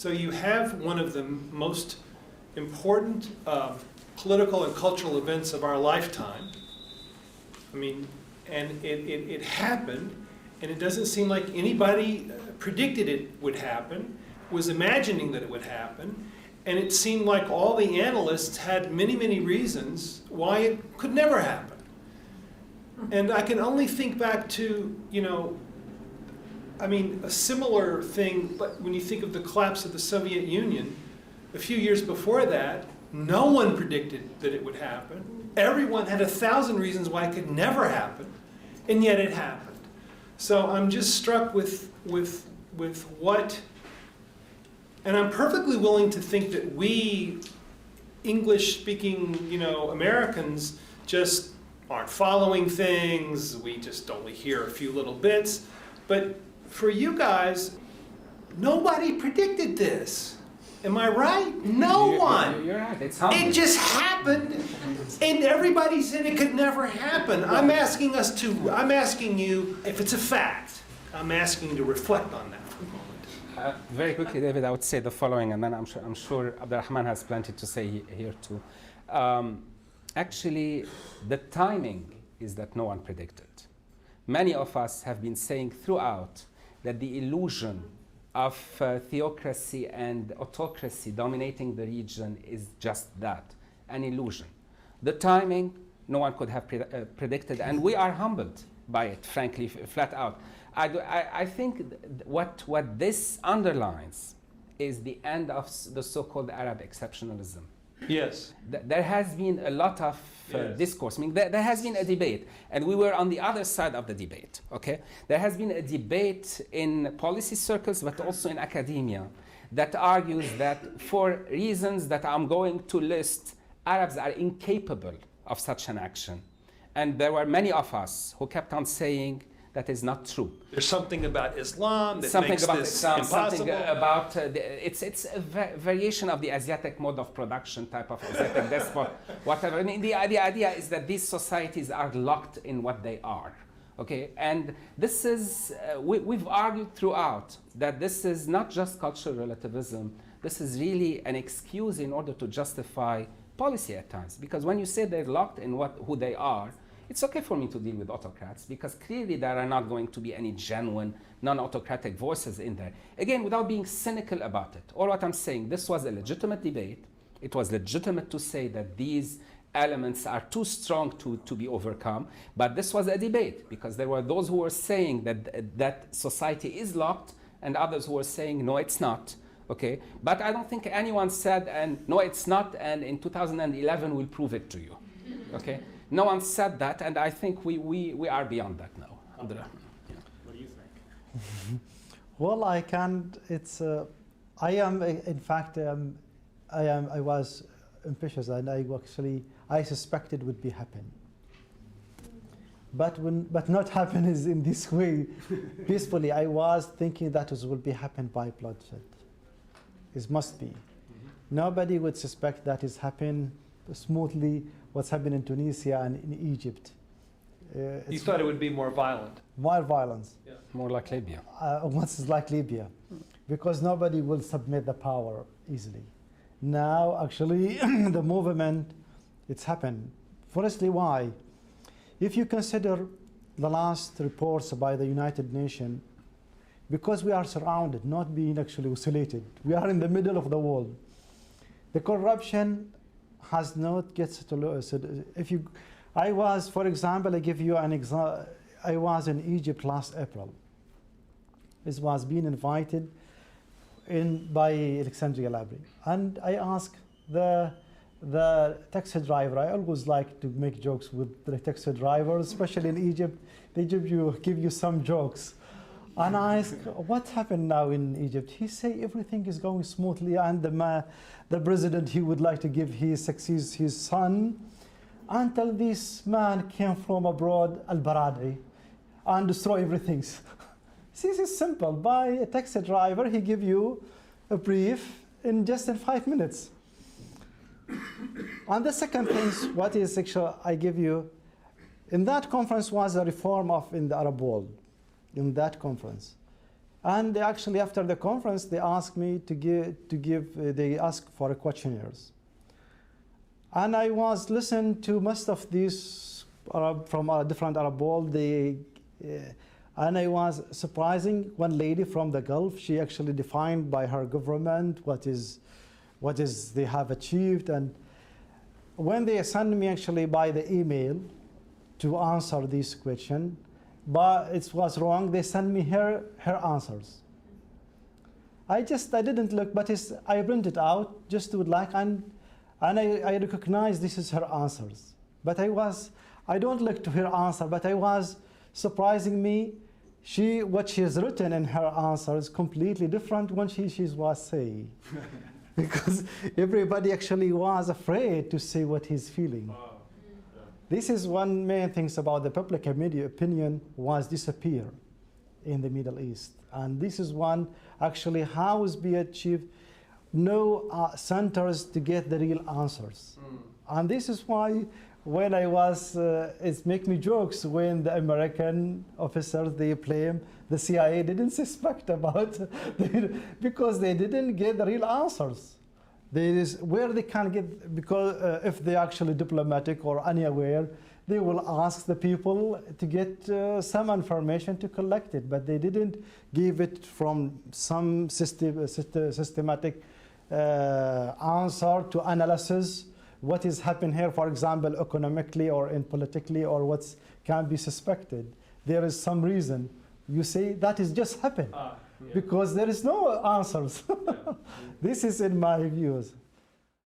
So you have one of the most important political and cultural events of our lifetime. I mean, and it happened, and it doesn't seem like anybody predicted it would happen, was imagining that it would happen, and it seemed like all the analysts had many, many reasons why it could never happen. And I can only think back to, I mean, a similar thing, but when you think of the collapse of the Soviet Union, a few years before that, no one predicted that it would happen. Everyone had 1,000 reasons why it could never happen, and yet it happened. So I'm just struck with what, and I'm perfectly willing to think that we English-speaking, Americans just aren't following things. We just only hear a few little bits. But for you guys, nobody predicted this. Am I right? No one. You're right. It's humbling. It just happened, and everybody said it could never happen. I'm asking you, if it's a fact, I'm asking you to reflect on that for a moment. Very quickly, David, I would say the following, and then I'm sure Abdurrahman has plenty to say here too. Actually, the timing is that no one predicted. Many of us have been saying throughout that the illusion of theocracy and autocracy dominating the region is just that, an illusion. The timing, no one could have predicted, and we are humbled by it, frankly, flat out. I think what this underlines is the end of the so-called Arab exceptionalism. Yes. There has been a lot of discourse. I mean, there has been a debate, and we were on the other side of the debate, okay? There has been a debate in policy circles, but also in academia, that argues that for reasons that I'm going to list, Arabs are incapable of such an action. And there were many of us who kept on saying that is not true. There's something about Islam that something makes about this Islam, impossible. something about it's a variation of the Asiatic mode of production type of Asiatic despot, whatever. I mean, the idea is that these societies are locked in what they are, okay? And this is we've argued throughout that this is not just cultural relativism. This is really an excuse in order to justify policy at times, because when you say they're locked in who they are, it's okay for me to deal with autocrats because clearly there are not going to be any genuine non-autocratic voices in there. Again, without being cynical about it, all what I'm saying, this was a legitimate debate. It was legitimate to say that these elements are too strong to be overcome, but this was a debate because there were those who were saying that society is locked and others who were saying, no, it's not. Okay, but I don't think anyone said, and no, it's not, and in 2011 we'll prove it to you. Okay. No one said that, and I think we are beyond that now. Okay. Yeah. What do you think? Well, I can't. It's. I am. In fact, I was ambitious, and I suspected would be happen. But not happen is in this way, peacefully. I was thinking that it will be happen by bloodshed. It must be. Nobody would suspect that is happen smoothly. What's happened in Tunisia and in Egypt. You thought it would be more violent. More violence. Yeah. More like Libya. What's like Libya. Because nobody will submit the power easily. Now, actually, the movement, it's happened. Firstly, why? If you consider the last reports by the United Nations, because we are surrounded, not being actually isolated. We are in the middle of the world. The corruption has not get to I was, for example, I give you an example. I was in Egypt last April. This was being invited by Alexandria Library, and I asked the taxi driver. I always like to make jokes with the taxi drivers, especially in Egypt. They give you some jokes. And I asked, what happened now in Egypt? He said everything is going smoothly, and the president, he would like to give his son, until this man came from abroad, Al-Baradei, and destroy everything. This is simple. By a taxi driver, he give you a brief in 5 minutes. And the second thing, what is actually I give you, in that conference was a reform in the Arab world. In that conference, And they actually, after the conference, they asked me they asked for questionnaires. And I was listening to most of these from a different Arab world. And I was surprising one lady from the Gulf. She actually defined by her government what is they have achieved. And when they sent me actually by the email to answer this question, but it was wrong. They sent me her answers. I didn't look, but I printed out just to like, and I recognize this is her answers. But I don't look to her answer, but I was surprising me. What she has written in her answer is completely different when she was saying. Because everybody actually was afraid to say what he's feeling. This is one main things about the public media opinion was disappear in the Middle East. And this is one actually how is be achieved, no centers to get the real answers. And this is why when I was, it make me jokes when the American officers, they blame the CIA didn't suspect about, because they didn't get the real answers. Where they can get, because if they're actually diplomatic or unaware, they will ask the people to get some information to collect it, but they didn't give it from some systematic answer to analysis what is happening here, for example, economically or in politically, or what can be suspected. There is some reason. You say that is just happened. Because there is no answers. This is in my views.